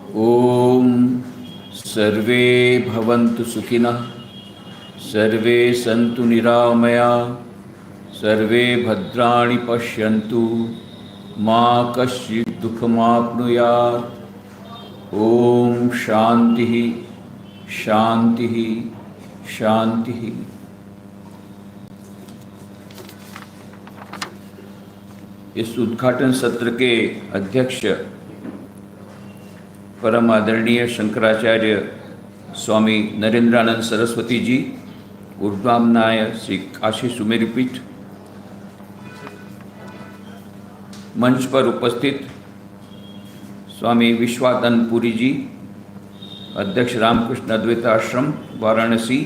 ओम सर्वे भवन्तु सुखिनः, सर्वे सन्तु निरामया, सर्वे भद्राणि पश्यन्तु, मा कश्चित् दुःखमाप्नुयात्। ओम शांति शांति शांति। इस उद्घाटन सत्र के अध्यक्ष परम आदरणीय शंकराचार्य स्वामी नरेंद्रानंद सरस्वती जी, ऊर्ध्वाम्नाय श्री काशी सुमेरु पीठ, मंच पर उपस्थित स्वामी विश्वानंद पुरी जी, अध्यक्ष रामकृष्ण अद्वैत आश्रम वाराणसी,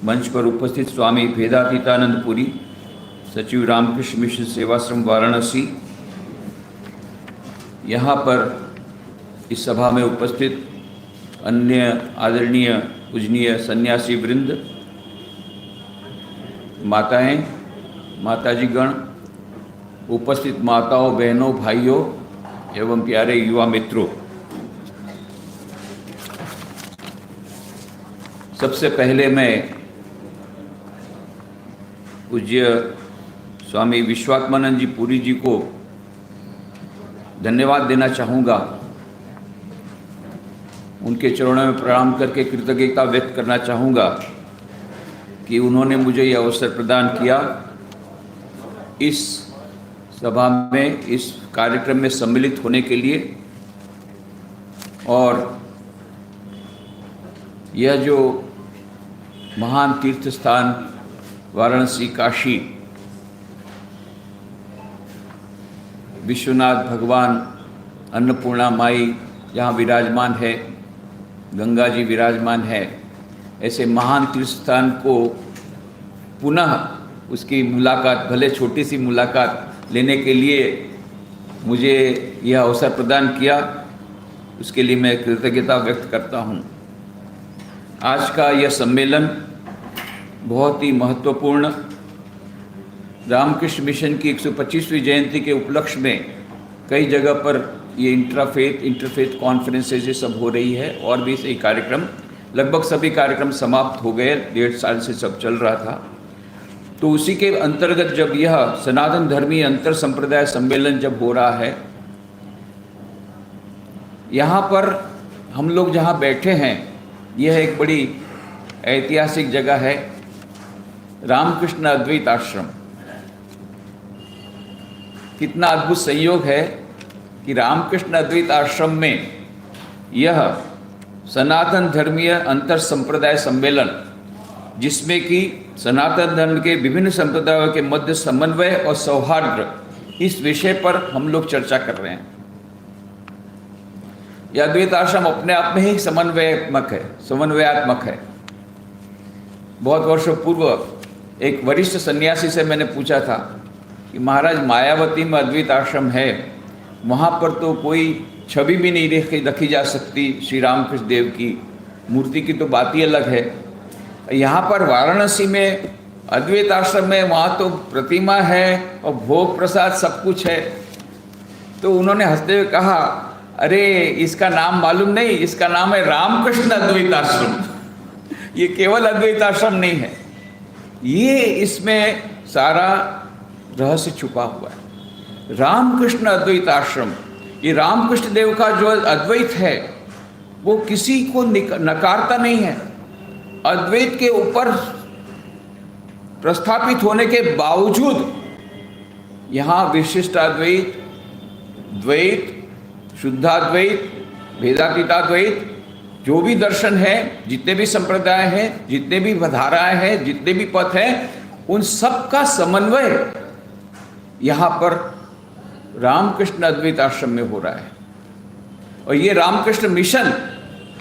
मंच पर उपस्थित स्वामी भेदातीतानंद पुरी, सचिव रामकृष्ण मिशन सेवाश्रम वाराणसी, यहाँ पर इस सभा में उपस्थित अन्य आदरणीय पूजनीय सन्यासी वृंद, माताएं, माताजी गण, उपस्थित माताओं, बहनों, भाइयों एवं प्यारे युवा मित्रों, सबसे पहले मैं पूज्य स्वामी विश्वात्मानंद जी पुरी जी को धन्यवाद देना चाहूँगा। उनके चरणों में प्रणाम करके कृतज्ञता व्यक्त करना चाहूँगा कि उन्होंने मुझे यह अवसर प्रदान किया इस सभा में, इस कार्यक्रम में सम्मिलित होने के लिए। और यह जो महान तीर्थ स्थान वाराणसी, काशी, विश्वनाथ भगवान, अन्नपूर्णा माई जहाँ विराजमान है, गंगा जी विराजमान है, ऐसे महान तीर्थ स्थान को पुनः उसकी मुलाकात, भले छोटी सी मुलाकात लेने के लिए मुझे यह अवसर प्रदान किया, उसके लिए मैं कृतज्ञता व्यक्त करता हूँ। आज का यह सम्मेलन बहुत ही महत्वपूर्ण, रामकृष्ण मिशन की 125वीं जयंती के उपलक्ष्य में कई जगह पर ये इंटरफेथ कॉन्फ्रेंसेज ये सब हो रही है, और भी सही कार्यक्रम, लगभग सभी कार्यक्रम समाप्त हो गए, 1.5 साल से सब चल रहा था। तो उसी के अंतर्गत जब यह सनातन धर्मी अंतर संप्रदाय सम्मेलन जब हो रहा है, यहाँ पर हम लोग जहाँ बैठे हैं, यह एक बड़ी ऐतिहासिक जगह है, रामकृष्ण अद्वैत आश्रम। कितना अद्भुत संयोग है कि रामकृष्ण अद्वैत आश्रम में यह सनातन धर्मीय अंतर संप्रदाय सम्मेलन, जिसमें कि सनातन धर्म के विभिन्न संप्रदायों के मध्य समन्वय और सौहार्द, इस विषय पर हम लोग चर्चा कर रहे हैं। यह अद्वैत आश्रम अपने आप में ही समन्वयात्मक है। बहुत वर्षों पूर्व एक वरिष्ठ सन्यासी से मैंने पूछा था कि महाराज, मायावती में अद्वैत आश्रम है, वहाँ पर तो कोई छवि भी नहीं रखी जा सकती श्री रामकृष्ण देव की, मूर्ति की तो बात ही अलग है। यहाँ पर वाराणसी में अद्वैत आश्रम में, वहाँ तो प्रतिमा है और भोग प्रसाद सब कुछ है। तो उन्होंने हंसते हुए कहा, अरे इसका नाम मालूम नहीं, इसका नाम है रामकृष्ण अद्वैत आश्रम। ये केवल अद्वैत आश्रम नहीं है, ये इसमें सारा रहस्य छुपा हुआ है। रामकृष्ण अद्वैत आश्रम, ये रामकृष्ण देव का जो अद्वैत है वो किसी को नकारता नहीं है। अद्वैत के ऊपर प्रस्थापित होने के बावजूद यहाँ विशिष्टाद्वैत, द्वैत, शुद्धाद्वैत, भेदातीताद्वैत, जो भी दर्शन है, जितने भी संप्रदाय हैं, जितने भी धाराएं हैं, जितने भी पथ हैं, उन सब का समन्वय यहाँ पर रामकृष्ण अद्वैत आश्रम में हो रहा है। और ये रामकृष्ण मिशन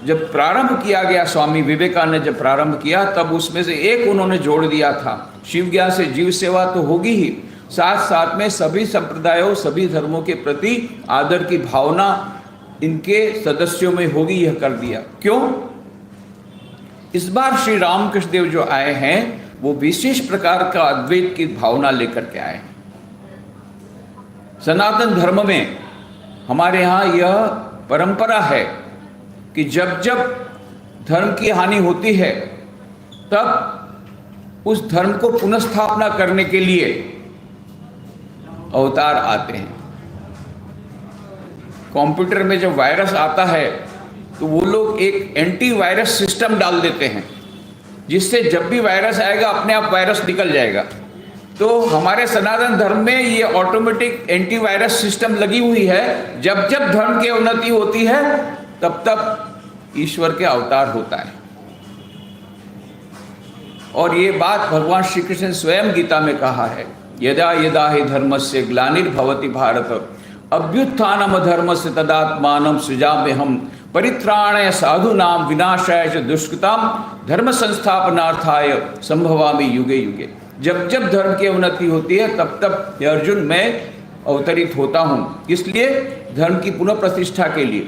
जब प्रारंभ किया गया, स्वामी विवेकानंद ने जब प्रारंभ किया, तब उसमें से एक उन्होंने जोड़ दिया था, शिव ज्ञान से जीव सेवा तो होगी ही, साथ साथ में सभी संप्रदायों, सभी धर्मों के प्रति आदर की भावना इनके सदस्यों में होगी, यह कर दिया। क्यों? इस बार श्री रामकृष्ण देव जो आए हैं वो विशेष प्रकार का अद्वैत की भावना लेकर के आए हैं। सनातन धर्म में हमारे यहाँ यह परंपरा है कि जब जब धर्म की हानि होती है तब उस धर्म को पुनर्स्थापना करने के लिए अवतार आते हैं। कंप्यूटर में जब वायरस आता है तो वो लोग एक एंटीवायरस सिस्टम डाल देते हैं, जिससे जब भी वायरस आएगा अपने आप वायरस निकल जाएगा। तो हमारे सनातन धर्म में ये ऑटोमेटिक एंटीवायरस सिस्टम लगी हुई है। जब जब धर्म की उन्नति होती है तब तब ईश्वर के अवतार होता है। और ये बात भगवान श्री कृष्ण ने स्वयं गीता में कहा है, यदा यदा हि धर्मस्य ग्लानिर्भवति भारत अभ्युत्थानम धर्मस्य तदात्मानं सृजाम्यहम् परित्राणाय साधूनां विनाशाय च दुष्कृतां धर्म संस्थापनार्थाय संभवामि युगे युगे। जब जब धर्म की उन्नति होती है तब तब हे अर्जुन मैं अवतरित होता हूँ। इसलिए धर्म की पुनः प्रतिष्ठा के लिए,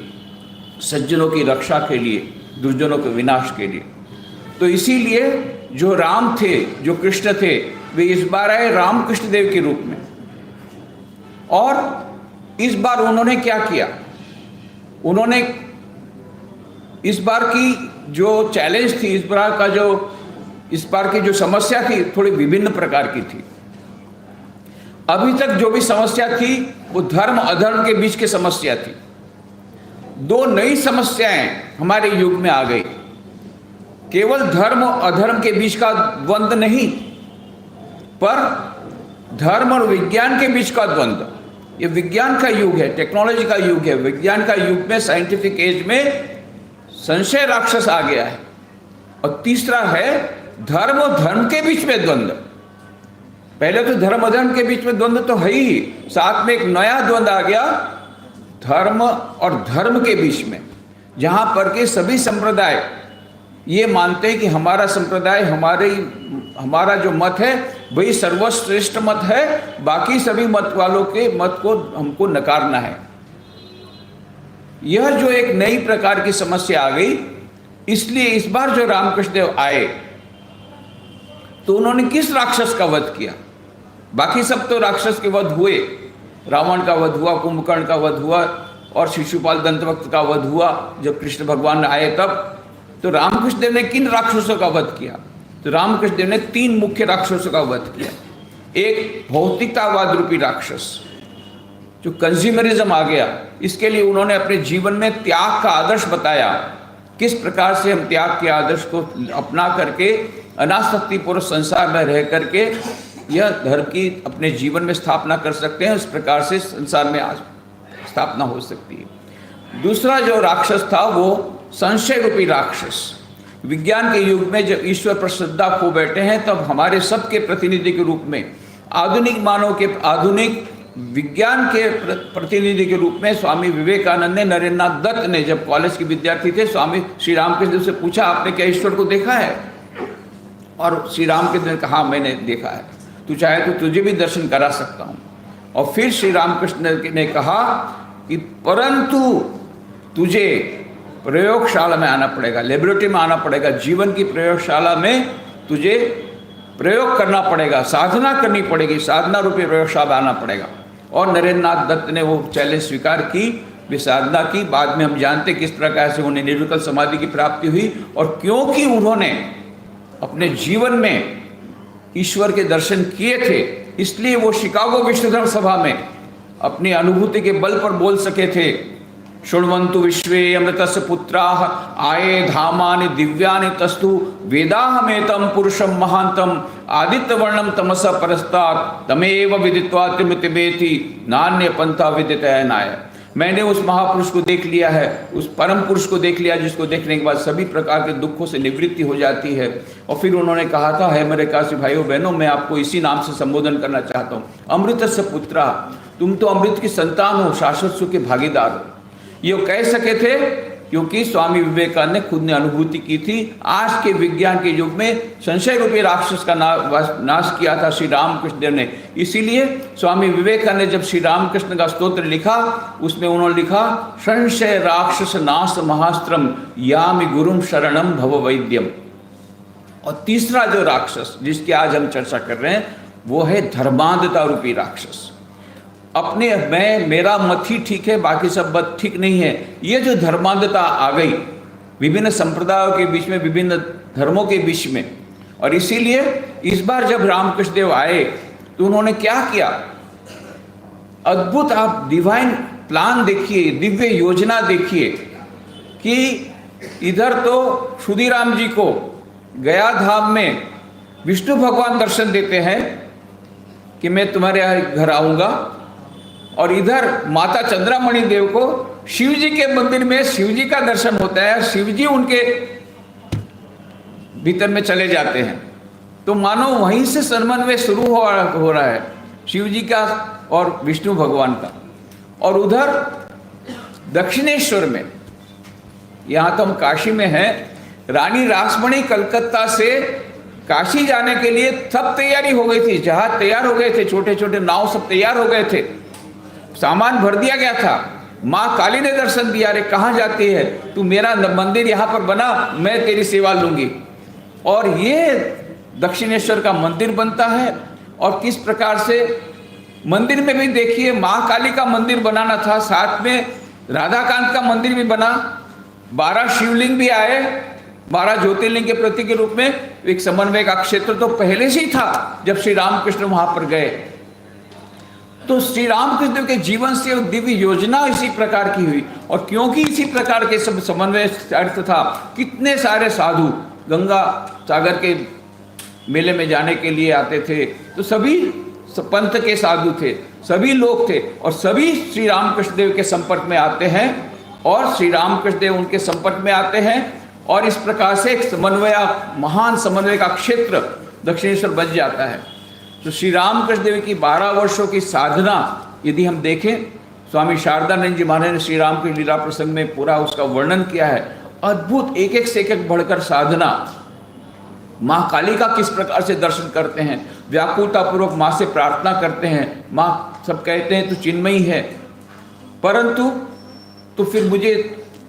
सज्जनों की रक्षा के लिए, दुर्जनों के विनाश के लिए। तो इसीलिए जो राम थे, जो कृष्ण थे, वे इस बार आए रामकृष्ण देव के रूप में। और इस बार उन्होंने क्या किया? उन्होंने इस बार की जो चैलेंज थी, इस बार की जो समस्या थी, थोड़ी विभिन्न प्रकार की थी। अभी तक जो भी समस्या थी वो धर्म अधर्म के बीच की समस्या थी। दो नई समस्याएं हमारे युग में आ गई। केवल धर्म और अधर्म के बीच का द्वंद्व नहीं, पर धर्म और विज्ञान के बीच का द्वंद्व। ये विज्ञान का युग है, टेक्नोलॉजी का युग है। विज्ञान का युग में, साइंटिफिक एज में संशय राक्षस आ गया है। और तीसरा है धर्म और धर्म के बीच में द्वंद्व। पहले तो धर्म अधर्म के बीच में द्वंद्व तो है ही, साथ में एक नया द्वंद्व आ गया धर्म और धर्म के बीच में, जहां पर के सभी संप्रदाय ये मानते हैं कि हमारा संप्रदाय, हमारा जो मत है वही सर्वश्रेष्ठ मत है, बाकी सभी मत वालों के मत को हमको नकारना है। यह जो एक नई प्रकार की समस्या आ गई, इसलिए इस बार जो रामकृष्ण देव आए तो उन्होंने किस राक्षस का वध किया? बाकी सब तो राक्षस के वध हुए, रावण का वध हुआ, कुंभकर्ण का वध हुआ और शिशुपाल दंतवक्त का वध हुआ जब कृष्ण भगवान आए तब। तो रामकृष्ण देव ने किन राक्षसों का वध किया? तो रामकृष्ण देव ने 3 मुख्य राक्षसों का वध किया। एक भौतिकतावाद रूपी राक्षस, जो कंज्यूमरिज्म आ गया, इसके लिए उन्होंने अपने जीवन में त्याग का आदर्श बताया। किस प्रकार से हम त्याग के आदर्श को अपना करके अनासक्तिपूर्ण संसार में रह करके यह धर्म की अपने जीवन में स्थापना कर सकते हैं, इस प्रकार से संसार में आज स्थापना हो सकती है। दूसरा जो राक्षस था वो संशय रूपी राक्षस। विज्ञान के युग में जब ईश्वर पर श्रद्धा खो बैठे हैं तब हमारे सबके प्रतिनिधि के रूप में, आधुनिक मानव के, आधुनिक विज्ञान के प्रतिनिधि के रूप में स्वामी विवेकानंद ने, नरेंद्रनाथ दत्त ने, जब कॉलेज के विद्यार्थी थे, स्वामी श्री रामकृष्ण से पूछा आपने क्या ईश्वर को देखा है? और श्री रामकृष्ण ने कहा मैंने देखा है, तू चाहे तो तुझे भी दर्शन करा सकता हूँ। और फिर श्री रामकृष्ण ने कहा कि परंतु तुझे प्रयोगशाला में आना पड़ेगा, लेबोरेटरी में आना पड़ेगा, जीवन की प्रयोगशाला में तुझे प्रयोग करना पड़ेगा, साधना करनी पड़ेगी, साधना रूपी प्रयोगशाला में आना पड़ेगा। और नरेंद्रनाथ दत्त ने वो चैलेंज स्वीकार की, वे साधना की। बाद में हम जानते किस प्रकार से उन्हें निर्विकल्प समाधि की प्राप्ति हुई। और क्योंकि उन्होंने अपने जीवन में ईश्वर के दर्शन किए थे, इसलिए वो शिकागो विश्व धर्म सभा में अपनी अनुभूति के बल पर बोल सके थे, शृण्वन्तु विश्वे अमृतस्य पुत्राः आये धामानि दिव्यानि तस्तु वेदाहमेतं पुरुषं महान्तं आदित्यवर्णं तमसः परस्तात् तमेव विदित्वा त्रिमितिमेति नान्य पंथा विदितः नाय। मैंने उस महापुरुष को देख लिया है, उस परम पुरुष को देख लिया जिसको देखने के बाद सभी प्रकार के दुखों से निवृत्ति हो जाती है। और फिर उन्होंने कहा था, है मेरे काशी भाइयों बहनों, मैं आपको इसी नाम से संबोधन करना चाहता हूँ, अमृतस्य पुत्रा, तुम तो अमृत की संतान हो, शाश्वत सुख के भागीदार हो। ये कह सके थे क्योंकि स्वामी विवेकानंद ने खुद ने अनुभूति की थी। आज के विज्ञान के युग में संशय रूपी राक्षस का नाश किया था श्री रामकृष्ण देव ने। इसीलिए स्वामी विवेकानंद ने जब श्री रामकृष्ण का स्तोत्र लिखा, उसमें उन्होंने लिखा, संशय राक्षस नाश महास्त्रम यामि गुरुम शरणम भव वैद्यम। और तीसरा जो राक्षस जिसकी आज हम चर्चा कर रहे हैं वो है धर्मांधता रूपी राक्षस। अपने मेरा मत ही ठीक है, बाकी सब मत ठीक नहीं है, ये जो धर्मांधता आ गई विभिन्न संप्रदायों के बीच में, विभिन्न धर्मों के बीच में। और इसीलिए इस बार जब रामकृष्ण देव आए तो उन्होंने क्या किया, अद्भुत आप डिवाइन प्लान देखिए, दिव्य योजना देखिए कि इधर तो क्षुदीराम जी को गया धाम में विष्णु भगवान दर्शन देते हैं कि मैं तुम्हारे घर आऊँगा, और इधर माता चंद्रामणि देव को शिव जी के मंदिर में शिव जी का दर्शन होता है, शिव जी उनके भीतर में चले जाते हैं। तो मानो वहीं से समन्वय शुरू हो रहा है शिव जी का और विष्णु भगवान का। और उधर दक्षिणेश्वर में, यहाँ तो हम काशी में हैं, रानी रासमणी कलकत्ता से काशी जाने के लिए सब तैयारी हो गई थी, जहाज तैयार हो गए थे, छोटे छोटे नाव सब तैयार हो गए थे, सामान भर दिया गया था। माँ काली ने दर्शन दिया, अरे कहाँ जाती है तू, मेरा मंदिर यहाँ पर बना, मैं तेरी सेवा लूंगी। और ये दक्षिणेश्वर का मंदिर बनता है। और किस प्रकार से मंदिर में भी देखिए, माँ काली का मंदिर बनाना था, साथ में राधाकांत का मंदिर भी बना, 12 शिवलिंग भी आए, 12 ज्योतिर्लिंग के प्रतीक के रूप में। एक समन्वय का क्षेत्र तो पहले से ही था जब श्री रामकृष्ण वहां पर गए। तो श्री रामकृष्ण देव के जीवन से दिव्य योजना इसी प्रकार की हुई। और क्योंकि इसी प्रकार के सब समन्वय अर्थ था, कितने सारे साधु गंगा सागर के मेले में जाने के लिए आते थे, तो सभी पंथ के साधु थे, सभी लोग थे, और सभी श्री रामकृष्ण देव के संपर्क में आते हैं, और श्री रामकृष्ण देव उनके संपर्क में आते हैं। और इस प्रकार से एक समन्वय, महान समन्वय का क्षेत्र दक्षिणेश्वर बच जाता है। तो श्री रामकृष्ण देव की 12 वर्षों की साधना यदि हम देखें, स्वामी शारदानंद जी महाराज ने श्री राम के लीला प्रसंग में पूरा उसका वर्णन किया है। अद्भुत, एक एक से एक बढ़कर साधना। माँ काली का किस प्रकार से दर्शन करते हैं, व्याकुलतापूर्वक माँ से प्रार्थना करते हैं। माँ सब कहते हैं तू चिन्मयी है, परंतु तो फिर मुझे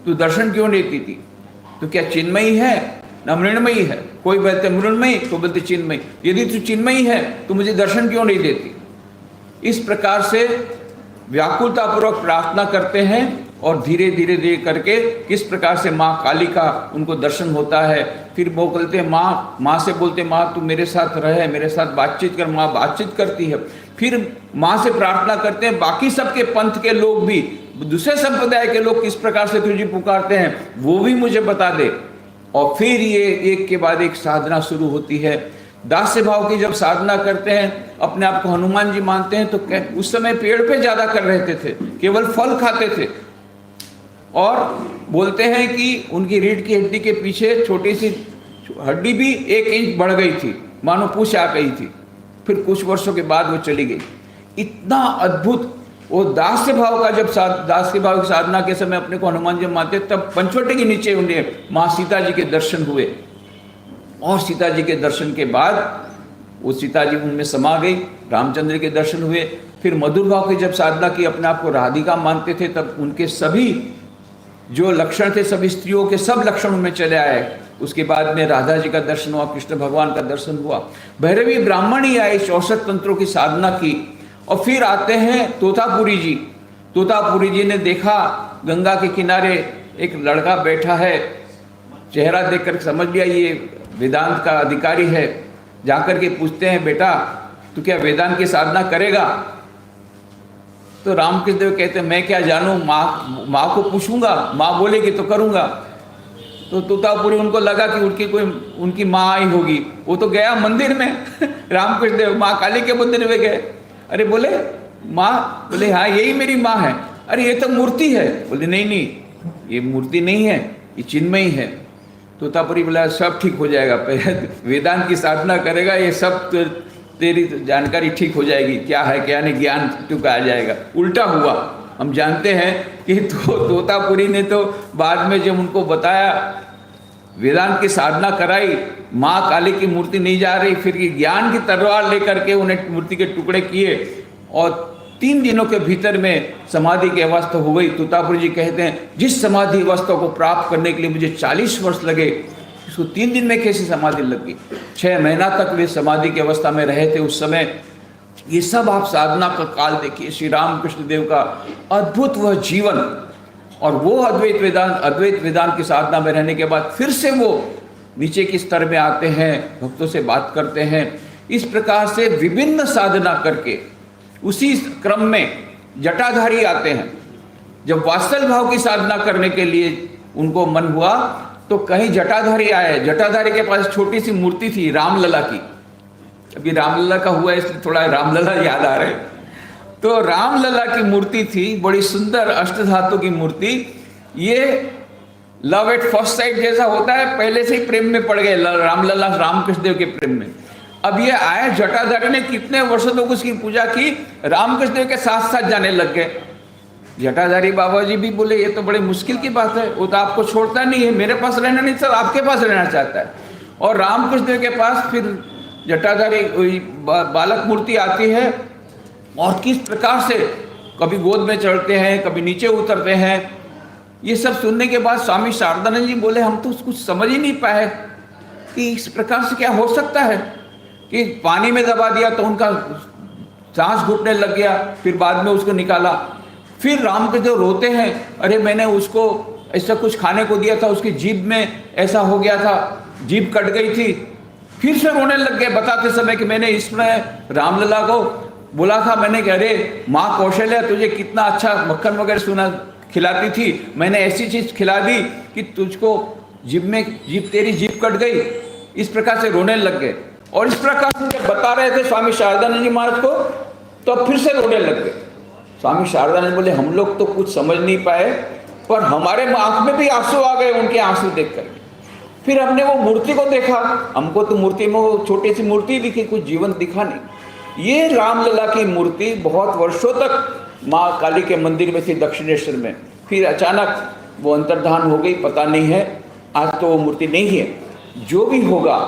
तू दर्शन क्यों देती थी, तो क्या चिन्मयी है न मृण्मयी है? कोई बोलते मृण्मयी, तो बोलते चिन्मयी। यदि तू चिन्मयी है तो मुझे दर्शन क्यों नहीं देती? इस प्रकार से व्याकुलतापूर्वक प्रार्थना करते हैं, और धीरे धीरे धीरे करके किस प्रकार से माँ काली का उनको दर्शन होता है। फिर वो बोलते हैं माँ से बोलते माँ तू मेरे साथ रहे, मेरे साथ बातचीत कर। माँ बातचीत करती है। फिर माँ से प्रार्थना करते हैं, बाकी सबके पंथ के लोग भी, दूसरे संप्रदाय के लोग किस प्रकार से तुझे पुकारते हैं वो भी मुझे बता दे। और फिर ये एक के बाद एक साधना शुरू होती है। दास्य भाव की जब साधना करते हैं, अपने आप को हनुमान जी मानते हैं, तो उस समय पेड़ पे ज्यादा कर रहे थे, केवल फल खाते थे। और बोलते हैं कि उनकी रीढ़ की हड्डी के पीछे छोटी सी हड्डी भी 1 इंच बढ़ गई थी, मानो पूछ आ गई थी। फिर कुछ वर्षों के बाद वो चली गई। इतना अद्भुत वो दास्य भाव का, जब दास्य भाव की साधना के समय अपने को हनुमान जी मानते, तब पंचवटी के नीचे उन्हें माँ सीता जी के दर्शन हुए। और सीता जी के दर्शन के बाद वो सीता जी उनमें समा गई, रामचंद्र के दर्शन हुए। फिर मधुर भाव की जब साधना की, अपने आप को राधिका मानते थे, तब उनके सभी जो लक्षण थे, सभी स्त्रियों के सब लक्षण उनमें चले आए। उसके बाद में राधा जी का दर्शन हुआ, कृष्ण भगवान का दर्शन हुआ। भैरवी ब्राह्मण ही आए, 64 तंत्रों की साधना की। और फिर आते हैं तोतापुरी जी। तोतापुरी जी ने देखा गंगा के किनारे एक लड़का बैठा है, चेहरा देखकर समझ लिया ये वेदांत का अधिकारी है। जाकर के पूछते हैं बेटा तू क्या वेदांत की साधना करेगा? तो रामकृष्ण देव कहते हैं मैं क्या जानूं, माँ को पूछूंगा, माँ बोलेगी तो करूंगा। तो तोतापुरी उनको लगा कि उनकी माँ आई होगी। वो तो गया मंदिर में रामकृष्ण देव माँ काली के मंदिर में गए। अरे बोले माँ, बोले हाँ यही मेरी माँ है। अरे ये तो मूर्ति है। बोले नहीं ये मूर्ति नहीं है, ये चिन्मयी है। तोतापुरी बोला सब ठीक हो जाएगा, पहले वेदांत की साधना करेगा, ये सब तेरी जानकारी ठीक हो जाएगी, क्या है क्या नहीं, ज्ञान टुका आ जाएगा। उल्टा हुआ। हम जानते हैं कि तोतापुरी ने तो बाद में जब उनको बताया, वेदांत की साधना कराई, माँ काली की मूर्ति नहीं जा रही, फिर ज्ञान की तलवार लेकर के उन्हें मूर्ति के टुकड़े किए, और 3 दिनों के भीतर में समाधि की अवस्था हो गई। तोतापुरी जी कहते हैं जिस समाधि अवस्था को प्राप्त करने के लिए मुझे 40 वर्ष लगे, इसको 3 दिन में कैसी समाधि लग गई। 6 महीना तक वे समाधि की अवस्था में रहे थे उस समय। ये सब आप साधना का काल देखिए, श्री राम कृष्ण देव का अद्भुत वह जीवन, और वो अद्वैत वेदांत की साधना में रहने के बाद फिर से वो नीचे के स्तर में आते हैं, भक्तों से बात करते हैं। इस प्रकार से विभिन्न साधना करके उसी क्रम में जटाधारी आते हैं। जब वात्सल भाव की साधना करने के लिए उनको मन हुआ तो कहीं जटाधारी आए। जटाधारी के पास छोटी सी मूर्ति थी रामलला की। अभी रामलला का हुआ इसलिए थोड़ा रामलला याद आ रहे। तो रामलला की मूर्ति थी, बड़ी सुंदर अष्टधातु की मूर्ति। ये लव एट फर्स्ट साइट जैसा होता है, पहले से ही प्रेम में पड़ गए रामलला रामकृष्ण देव के प्रेम में। अब ये आए, जटाधारी ने कितने वर्षों तक उसकी पूजा की, रामकृष्ण देव के साथ साथ जाने लग गए। जटाधारी बाबा जी भी बोले ये तो बड़ी मुश्किल की बात है, वो तो आपको छोड़ता नहीं है, मेरे पास रहना नहीं, सब आपके पास रहना चाहता है। और रामकृष्ण देव के पास फिर जटाधारी बालक मूर्ति आती है, और किस प्रकार से कभी गोद में चढ़ते हैं, कभी नीचे उतरते हैं। ये सब सुनने के बाद स्वामी शारदानंद जी बोले हम तो कुछ समझ ही नहीं पाए कि इस प्रकार से क्या हो सकता है कि पानी में दबा दिया तो उनका सांस घुटने लग गया, फिर बाद में उसको निकाला। फिर राम के जो रोते हैं, अरे मैंने उसको ऐसा कुछ खाने को दिया था, उसकी जीभ में ऐसा हो गया था, जीभ कट गई थी। फिर से रोने लग गए बताते समय कि मैंने इसमें रामलला को बोला था, मैंने कह अरे माँ कौशल्या तुझे कितना अच्छा मक्खन वगैरह सुना खिलाती थी, मैंने ऐसी चीज खिला दी कि तुझको तेरी जीभ कट गई। इस प्रकार से रोने लग गए। और इस प्रकार से जब बता रहे थे स्वामी शारदानंद जी महाराज को, तो फिर से रोने लग गए। स्वामी शारदानंद बोले हम लोग तो कुछ समझ नहीं पाए, पर हमारे आंख में भी आंसू आ गए उनके आंसू देख कर। फिर हमने वो मूर्ति को देखा, हमको तो मूर्ति में वो छोटी सी मूर्ति दिखी, कुछ जीवन दिखा नहीं। ये रामलला की मूर्ति बहुत वर्षों तक माँ काली के मंदिर में थी दक्षिणेश्वर में, फिर अचानक वो अंतर्धान हो गई, पता नहीं है, आज तो वो मूर्ति नहीं है। जो भी होगा,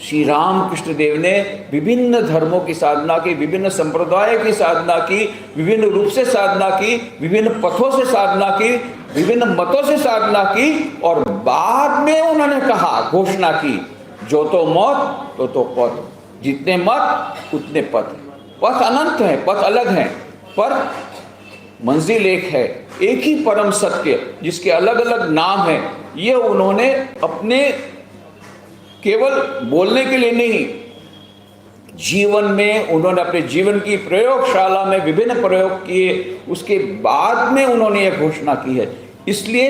श्री राम कृष्ण देव ने विभिन्न धर्मों की साधना की, विभिन्न संप्रदाय की साधना की, विभिन्न रूप से साधना की, विभिन्न पथों से साधना की, विभिन्न मतों से साधना की, और बाद में उन्होंने कहा, घोषणा की, जो तो मत तो पथ, जितने मत उतने पथ। पथ अनंत है, पथ अलग हैं, पर मंजिल एक है, एक ही परम सत्य जिसके अलग अलग नाम है। ये उन्होंने अपने केवल बोलने के लिए नहीं, जीवन में उन्होंने अपने जीवन की प्रयोगशाला में विभिन्न प्रयोग किए, उसके बाद में उन्होंने यह घोषणा की है। इसलिए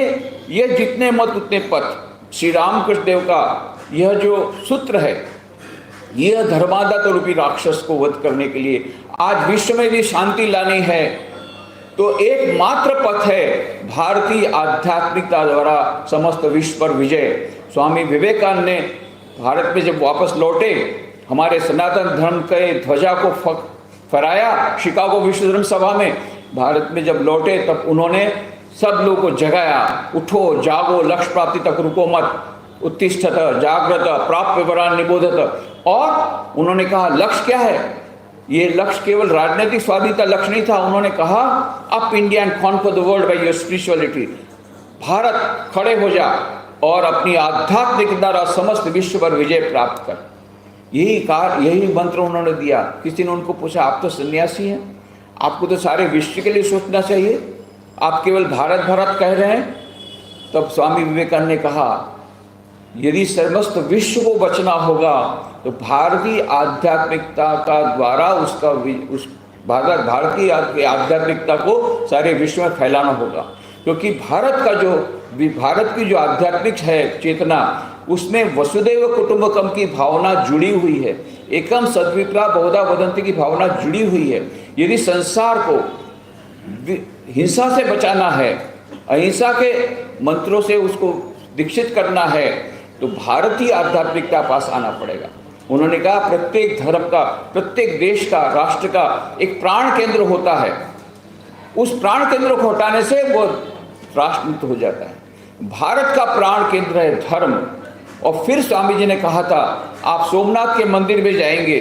यह जितने मत उतने पथ, श्री रामकृष्ण देव का यह जो सूत्र है, यह धर्मादात रूपी राक्षस को वध करने के लिए, आज विश्व में भी शांति लानी है, तो एकमात्र पथ है भारतीय आध्यात्मिकता द्वारा समस्त विश्व पर विजय। स्वामी विवेकानंद ने भारत में जब वापस लौटे, हमारे सनातन धर्म के ध्वजा को फहराया शिकागो विश्व धर्म सभा में। भारत में जब लौटे तब उन्होंने सब लोगों को जगाया, उठो जागो, लक्ष्य प्राप्ति तक रुको मत, उत्तिष्ठत जागृत प्राप्य वरान निबोधत। और उन्होंने कहा लक्ष्य क्या है? ये लक्ष्य केवल राजनीतिक स्वाधीनता लक्ष्य नहीं था। उन्होंने कहा up India and conquer the world by your spirituality. Bharat खड़े हो जा और अपनी आध्यात्मिक द्वारा समस्त विश्व पर विजय प्राप्त कर। यही मंत्र उन्होंने दिया। किसी ने उनको पूछा आप तो सन्यासी हैं, आपको तो सारे विश्व के लिए सोचना चाहिए, आप केवल भारत भारत कह रहे हैं। तब स्वामी विवेकानंद ने कहा यदि समस्त विश्व को बचना होगा तो भारतीय आध्यात्मिकता का द्वारा उस भारतीय आध्यात्मिकता को सारे विश्व में फैलाना होगा। क्योंकि भारत की जो आध्यात्मिक है चेतना, उसमें वसुदैव कुटुंबकम की भावना जुड़ी हुई है, एकम सद्विप्रा बहुधा वदन्ति की भावना जुड़ी हुई है। यदि संसार को हिंसा से बचाना है, अहिंसा के मंत्रों से उसको दीक्षित करना है, तो भारतीय आध्यात्मिकता पास आना पड़ेगा। उन्होंने कहा प्रत्येक धर्म का, प्रत्येक देश का, राष्ट्र का एक प्राण केंद्र होता है। उस प्राण केंद्र को हटाने से वो राष्ट्र मुक्त हो जाता है। भारत का प्राण केंद्र है धर्म। और फिर स्वामी जी ने कहा था आप सोमनाथ के मंदिर में जाएंगे,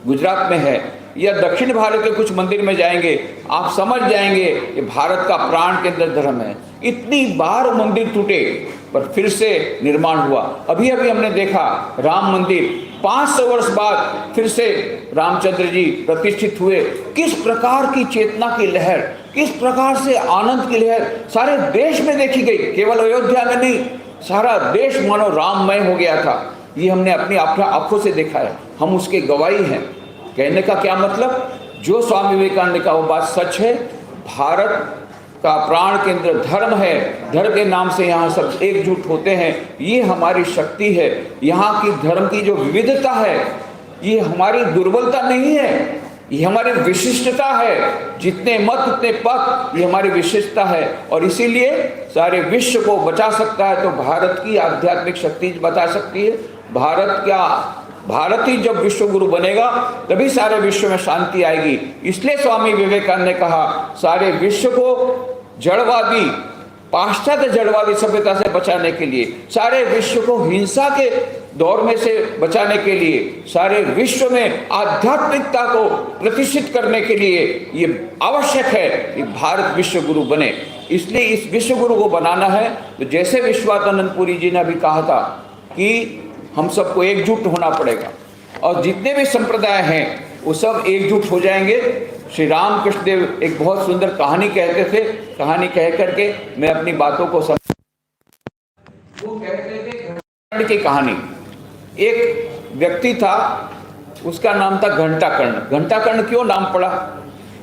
गुजरात में है, या दक्षिण भारत के कुछ मंदिर में जाएंगे, आप समझ जाएंगे कि भारत का प्राण केंद्र धर्म है। इतनी बार मंदिर टूटे पर फिर से निर्माण हुआ। अभी अभी हमने देखा राम मंदिर 500 वर्ष बाद फिर से रामचंद्र जी प्रतिष्ठित हुए। किस प्रकार की चेतना की लहर, किस प्रकार से आनंद की लहर सारे देश में देखी गई, केवल अयोध्या में नहीं, सारा देश मानो राममय हो गया था। ये हमने अपनी आंखों से देखा है, हम उसके गवाही हैं। कहने का क्या मतलब, जो स्वामी विवेकानंद ने कहा वो बात सच है। भारत का प्राण केंद्र धर्म है, धर्म के नाम से यहाँ सब एकजुट होते हैं, ये हमारी शक्ति है। यहाँ की धर्म की जो विविधता है ये हमारी दुर्बलता नहीं है, ये हमारी विशिष्टता है। जितने मत उतने पथ, ये हमारी विशिष्टता है। और इसीलिए सारे विश्व को बचा सकता है तो भारत की आध्यात्मिक शक्ति बचा सकती है। भारत ही जब विश्व गुरु बनेगा तभी सारे विश्व में शांति आएगी। इसलिए स्वामी विवेकानंद ने कहा सारे विश्व को जड़वादी, पाश्चात्य जड़वादी सभ्यता से बचाने के लिए, सारे विश्व को हिंसा के दौर में से बचाने के लिए, सारे विश्व में आध्यात्मिकता को प्रतिष्ठित करने के लिए ये आवश्यक है कि भारत विश्व गुरु बने। इसलिए इस विश्व गुरु को बनाना है तो जैसे विश्वात्मानंद पुरी जी ने अभी कहा था कि हम सबको एकजुट होना पड़ेगा और जितने भी संप्रदाय हैं वो सब एकजुट हो जाएंगे। श्री रामकृष्ण देव एक बहुत सुंदर कहानी कहते थे, कहानी कह करके मैं अपनी बातों को वो कहते थे घंटाकर्ण की कहानी। एक व्यक्ति था, उसका नाम था घंटाकर्ण। घंटाकर्ण क्यों नाम पड़ा?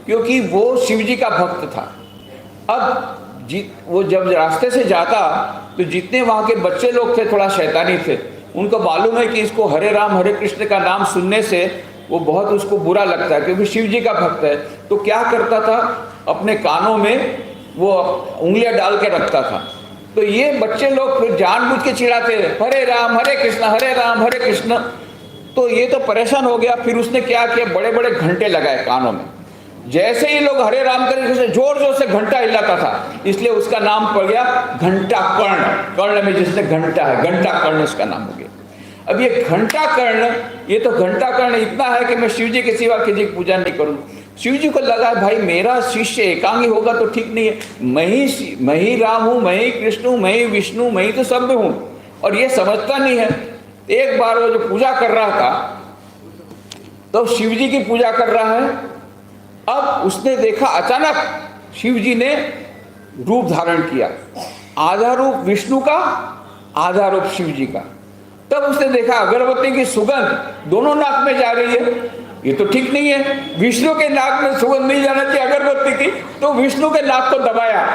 क्योंकि वो शिव जी का भक्त था। अब वो जब रास्ते से जाता तो जितने वहाँ के बच्चे लोग थे थोड़ा शैतानी थे, उनको मालूम है कि इसको हरे राम हरे कृष्ण का नाम सुनने से वो बहुत उसको बुरा लगता है क्योंकि शिव जी का भक्त है। तो क्या करता था, अपने कानों में वो उंगलियां डाल के रखता था। तो ये बच्चे लोग फिर जानबूझ के चिढ़ाते हरे राम हरे कृष्ण, हरे राम हरे कृष्ण। तो ये तो परेशान हो गया। फिर उसने क्या किया, बड़े बड़े घंटे लगाए कानों में। जैसे ही लोग हरे राम करे जोर जोर से घंटा हिलाता था, इसलिए उसका नाम पड़ गया घंटा कर्ण। कर्ण में जिसने घंटा है, घंटा कर्ण उसका नाम हो गया। अब ये घंटा कर्ण, ये तो घंटा कर्ण इतना है कि मैं शिव जी के सिवा किसी की पूजा नहीं करूँ। शिव जी को लगा भाई मेरा शिष्य एकांगी होगा तो ठीक नहीं है, मैं ही राम हूँ, मैं ही कृष्ण हूँ, मैं ही विष्णु, मैं ही तो सब में हूँ, और ये समझता नहीं है। एक बार वो जो पूजा कर रहा था तो शिव जी की पूजा कर रहा है। अब उसने देखा अचानक शिव जी ने रूप धारण किया, आधा रूप विष्णु का, आधा रूप शिव जी का। तब उसने देखा अगरबत्ती की सुगंध दोनों नाक में जा रही है, ये तो ठीक नहीं है। विष्णु के नाक में सुगंध नहीं जाना चाहिए अगरबत्ती की, तो विष्णु के नाक को दबाया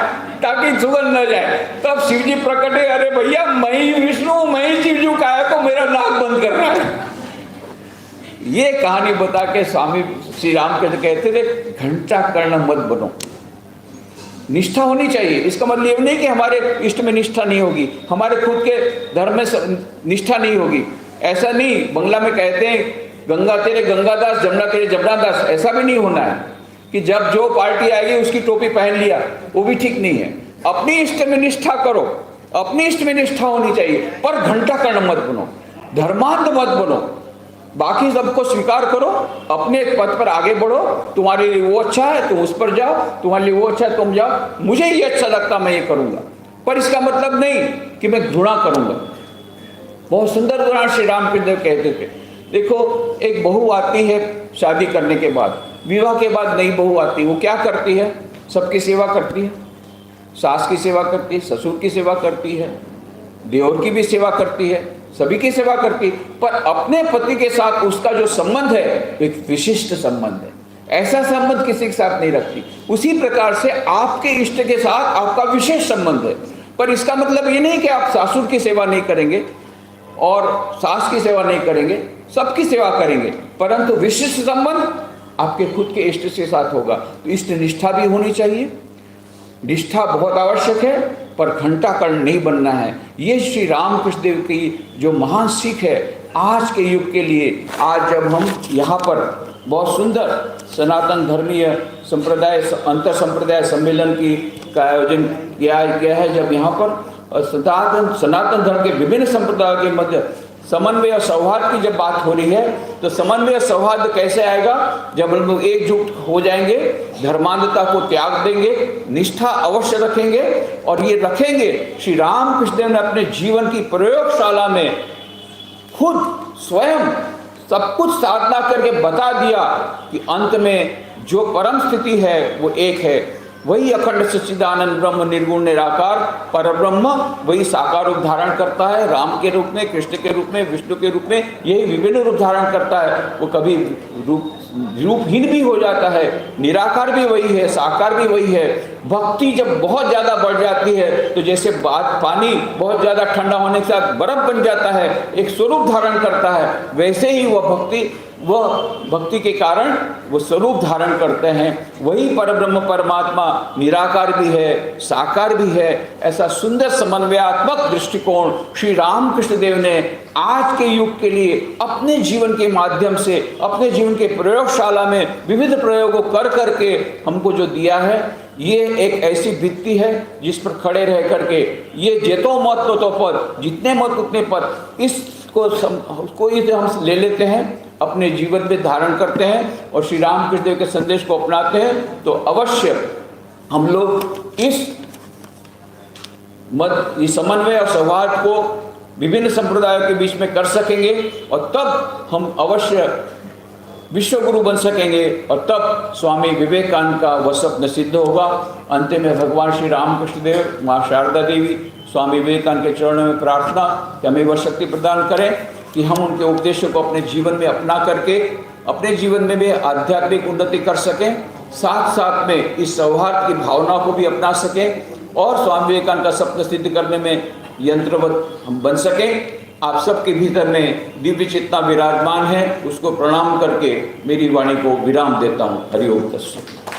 ताकि सुगंध न जाए। तब शिव जी प्रकट है, अरे भैया मैं ही विष्णु, मैं ही शिव जी का है, तो मेरा नाक बंद कर रहा है। ये कहानी बता के स्वामी श्री रामकृष्ण कहते थे घंटा कर्ण मत बनो, निष्ठा होनी चाहिए। इसका मतलब ये नहीं कि हमारे इष्ट में निष्ठा नहीं होगी, हमारे खुद के धर्म में निष्ठा नहीं होगी, ऐसा नहीं। बंगला में कहते हैं गंगा तेरे गंगादास, जमुना तेरे जमुनादास, ऐसा भी नहीं होना है कि जब जो पार्टी आएगी उसकी टोपी पहन लिया, वो भी ठीक नहीं है। अपनी इष्ट में निष्ठा करो, अपनी इष्ट में निष्ठा होनी चाहिए, पर घंटा कर्ण मत बनो, धर्मांध मत बनो। बाकी सबको स्वीकार करो, अपने पद पर आगे बढ़ो, तुम्हारे लिए वो अच्छा है तुम उस पर जाओ, तुम्हारे लिए वो अच्छा है तुम जाओ, मुझे ये अच्छा लगता मैं ये करूंगा, पर इसका मतलब नहीं कि मैं घृणा करूंगा। बहुत सुंदर उदाहरण श्री रामकृष्ण देव कहते थे। देखो एक बहू आती है शादी करने के बाद, विवाह के बाद नई बहू आती, वो क्या करती है? सबकी सेवा करती है, सास की सेवा करती है, ससुर की सेवा करती है, देवर की भी सेवा करती है, सभी की सेवा करती, पर अपने पति के साथ उसका जो संबंध है एक विशिष्ट संबंध है, ऐसा संबंध किसी के साथ नहीं रखती। उसी प्रकार से आपके इष्ट के साथ आपका विशेष संबंध है, पर इसका मतलब ये नहीं कि आप सासुर की सेवा नहीं करेंगे और सास की सेवा नहीं करेंगे, सबकी सेवा करेंगे, परंतु विशिष्ट संबंध आपके खुद के इष्ट के साथ होगा। तो इष्ट निष्ठा भी होनी चाहिए, निष्ठा बहुत आवश्यक है, पर घंटा कर्ण नहीं बनना है। ये श्री रामकृष्ण देव की जो महान सीख है आज के युग के लिए। आज जब हम यहाँ पर बहुत सुंदर सनातन धर्मीय संप्रदाय अंतर संप्रदाय सम्मेलन का आयोजन किया है, जब यहाँ पर सनातन धर्म के विभिन्न संप्रदायों के मध्य समन्वय और सौहार्द की जब बात हो रही है तो समन्वय और सौहार्द कैसे आएगा? जब हम लोग एकजुट हो जाएंगे, धर्मांधता को त्याग देंगे, निष्ठा अवश्य रखेंगे। और ये रखेंगे, श्री रामकृष्ण देव ने अपने जीवन की प्रयोगशाला में खुद स्वयं सब कुछ साधना करके बता दिया कि अंत में जो परम स्थिति है वो एक है, वही अखंड सच्चिदानंद ब्रह्म निर्गुण निराकार परब्रह्म, वही साकार रूप धारण करता है, राम के रूप में, कृष्ण के रूप में, विष्णु के रूप में, यही विभिन्न रूप धारण करता है। वो कभी रूपहीन भी हो जाता है, निराकार भी वही है, साकार भी वही है। भक्ति जब बहुत ज़्यादा बढ़ जाती है तो जैसे पानी बहुत ज़्यादा ठंडा होने के साथ बर्फ बन जाता है, एक स्वरूप धारण करता है, वैसे ही वह भक्ति के कारण वो स्वरूप धारण करते हैं। वही परब्रह्म परमात्मा निराकार भी है, साकार भी है। ऐसा सुंदर समन्वयात्मक दृष्टिकोण श्री रामकृष्ण देव ने आज के युग के लिए अपने जीवन के माध्यम से, अपने जीवन के प्रयोगशाला में विविध प्रयोगों कर करके हमको जो दिया है, ये एक ऐसी भित्ति है जिस पर खड़े रह करके ये जेतो मत तो पर, जितने मत उतने पर, इसको इसे हम ले लेते हैं, अपने जीवन में धारण करते हैं और श्री रामकृष्ण देव के संदेश को अपनाते हैं, तो अवश्य हम लोग इस समन्वय और सौहार्द को विभिन्न संप्रदायों के बीच में कर सकेंगे और तब हम अवश्य विश्व गुरु बन सकेंगे और तब स्वामी विवेकानंद का वह स्वप्न सिद्ध होगा। अंत में भगवान श्री रामकृष्ण देव, माँ शारदा देवी, स्वामी विवेकानंद के चरणों में प्रार्थना कि हमें वह शक्ति प्रदान करें कि हम उनके उपदेशों को अपने जीवन में अपना करके अपने जीवन में भी आध्यात्मिक उन्नति कर सकें, साथ साथ में इस सौहार्द की भावना को भी अपना सकें और स्वामी विवेकानंद का स्वप्न सिद्ध करने में यंत्रवत हम बन सकें। आप सबके भीतर में दिव्य चेतना विराजमान है, उसको प्रणाम करके मेरी वाणी को विराम देता हूँ। हरि ओम तत्सत।